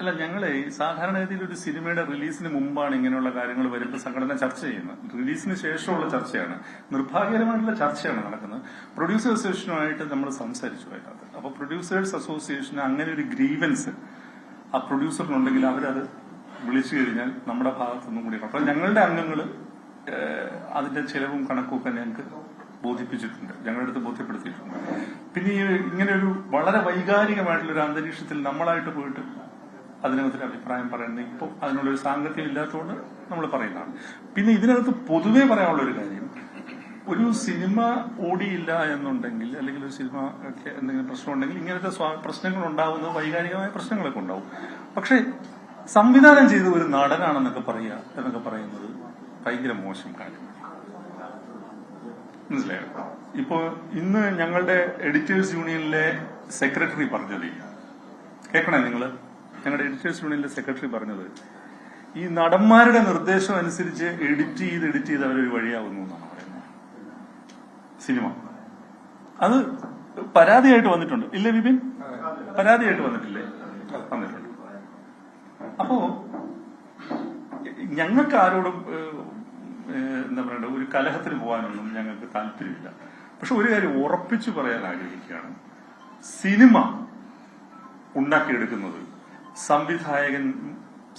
അല്ല, ഞങ്ങള് സാധാരണഗതിയിൽ ഒരു സിനിമയുടെ റിലീസിന് മുമ്പാണ് ഇങ്ങനെയുള്ള കാര്യങ്ങൾ വരുമ്പോൾ സംഘടന ചർച്ച ചെയ്യുന്നത്. റിലീസിന് ശേഷമുള്ള ചർച്ചയാണ്, നിർഭാഗ്യകരമായിട്ടുള്ള ചർച്ചയാണ് നടക്കുന്നത്. പ്രൊഡ്യൂസേഴ്സ് അസോസിയേഷനുമായിട്ട് നമ്മൾ സംസാരിച്ചു അതിനകത്ത്. അപ്പൊ പ്രൊഡ്യൂസേഴ്സ് അസോസിയേഷന് അങ്ങനെ ഒരു ഗ്രീവൻസ് ആ പ്രൊഡ്യൂസറിനുണ്ടെങ്കിൽ അവരത് വിളിച്ചു കഴിഞ്ഞാൽ നമ്മുടെ ഭാഗത്തുനിന്നും കൂടി. അപ്പൊ ഞങ്ങളുടെ അംഗങ്ങൾ അതിന്റെ ചെലവും കണക്കും ഒക്കെ ഞങ്ങൾക്ക് ബോധിപ്പിച്ചിട്ടുണ്ട്, ഞങ്ങളുടെ അടുത്ത് ബോധ്യപ്പെടുത്തിയിട്ടുണ്ട്. പിന്നെ ഇങ്ങനെ ഒരു വളരെ വൈകാരികമായിട്ടുള്ള ഒരു അന്തരീക്ഷത്തിൽ നമ്മളായിട്ട് പോയിട്ട് അതിനകത്തൊരു അഭിപ്രായം പറയുന്നത് ഇപ്പോൾ അതിനുള്ളൊരു സാങ്കത്യം ഇല്ലാത്തതുകൊണ്ട് നമ്മൾ പറയുന്നതാണ്. പിന്നെ ഇതിനകത്ത് പൊതുവെ പറയാനുള്ള ഒരു കാര്യം, ഒരു സിനിമ ഓടിയില്ല എന്നുണ്ടെങ്കിൽ, അല്ലെങ്കിൽ ഒരു സിനിമ ഒക്കെ എന്തെങ്കിലും പ്രശ്നം ഉണ്ടെങ്കിൽ ഇങ്ങനത്തെ പ്രശ്നങ്ങൾ ഉണ്ടാവുന്നത് വൈകാരികമായ പ്രശ്നങ്ങളൊക്കെ ഉണ്ടാവും. പക്ഷെ സംവിധാനം ചെയ്ത ഒരു നടനാണെന്നൊക്കെ പറയുന്നത് ഭയങ്കര മോശം കാര്യം. മനസ്സിലായോ? ഇപ്പോ ഇന്ന് ഞങ്ങളുടെ എഡിറ്റേഴ്സ് യൂണിയനിലെ സെക്രട്ടറി പറഞ്ഞത്, കേൾക്കണേ നിങ്ങള്, ഞങ്ങളുടെ എഡിറ്റേഴ്സ് യൂണിയനിലെ സെക്രട്ടറി പറഞ്ഞത്, ഈ നടന്മാരുടെ നിർദ്ദേശം അനുസരിച്ച് എഡിറ്റ് ചെയ്ത് അവരൊരു വഴിയാവുന്നു എന്നാണ് പറയുന്നത്. സിനിമ അത് പരാതിയായിട്ട് വന്നിട്ടുണ്ട്, ഇല്ലേ വിപിൻ? പരാതിയായിട്ട് വന്നിട്ടില്ലേ? വന്നിട്ടുണ്ട്. അപ്പോ ഞങ്ങൾക്ക് ആരോടും എന്താ പറയണ്ട, ഒരു കലഹത്തിന് പോകാനൊന്നും ഞങ്ങൾക്ക് താല്പര്യമില്ല. പക്ഷെ ഒരു കാര്യം ഉറപ്പിച്ചു പറയാൻ ആഗ്രഹിക്കുകയാണ്, സിനിമ ഉണ്ടാക്കിയെടുക്കുന്നത്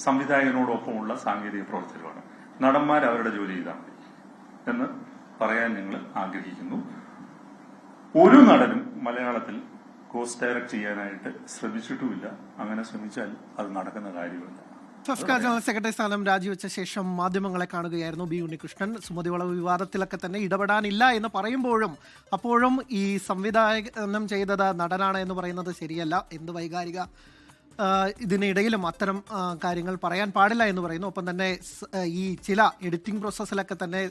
സംവിധായകനോടൊപ്പമുള്ള സാങ്കേതിക പ്രവർത്തനമാണ്. നടന്മാർ അവരുടെ ജോലി ചെയ്താൽ മതി എന്ന് പറയാൻ ഞങ്ങൾ ആഗ്രഹിക്കുന്നു. ഒരു നടനും മലയാളത്തിൽ കോസ്റ്റ് ഡയറക്ട് ചെയ്യാനായിട്ട് ശ്രമിച്ചിട്ടുമില്ല. അങ്ങനെ ശ്രമിച്ചാൽ അത് നടക്കുന്ന കാര്യമല്ല. ഫെഫ്ക ജനറൽ സെക്രട്ടറി സ്ഥാനം രാജിവെച്ച ശേഷം മാധ്യമങ്ങളെ കാണുകയായിരുന്നു ബി ഉണ്ണികൃഷ്ണൻ. സുമതി വളവ് വിവാദത്തിലൊക്കെ തന്നെ ഇടപെടാനില്ല എന്ന് പറയുമ്പോഴും അപ്പോഴും ഈ സംവിധാനം ചെയ്തത് നടനാണ് എന്ന് പറയുന്നത് ശരിയല്ല, എന്ത് വൈകാരിക ഇതിനിടയിലും അത്തരം കാര്യങ്ങൾ പറയാൻ പാടില്ല എന്ന് പറയുന്നു. ഒപ്പം തന്നെ ഈ ചില എഡിറ്റിംഗ് പ്രോസസ്സിലൊക്കെ തന്നെ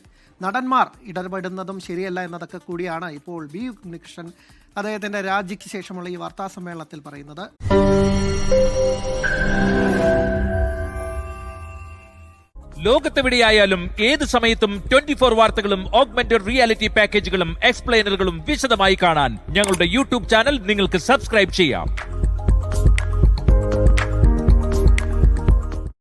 നടന്മാർ ഇടപെടുന്നതും ശരിയല്ല എന്നതൊക്കെ കൂടിയാണ് ഇപ്പോൾ ബി ഉണ്ണികൃഷ്ണൻ അദ്ദേഹത്തിന്റെ രാജിക്ക് ശേഷമുള്ള ഈ വാർത്താ സമ്മേളനത്തിൽ പറയുന്നത്. ലോകത്തെവിടെയായാലും ഏത് സമയത്തും 24 വാർത്തകളും ഓഗ്മെന്റഡ് റിയാലിറ്റി പാക്കേജുകളും എക്സ്പ്ലെയിനറുകളും വിശദമായി കാണാൻ ഞങ്ങളുടെ യൂട്യൂബ് ചാനൽ നിങ്ങൾക്ക് സബ്സ്ക്രൈബ് ചെയ്യാം.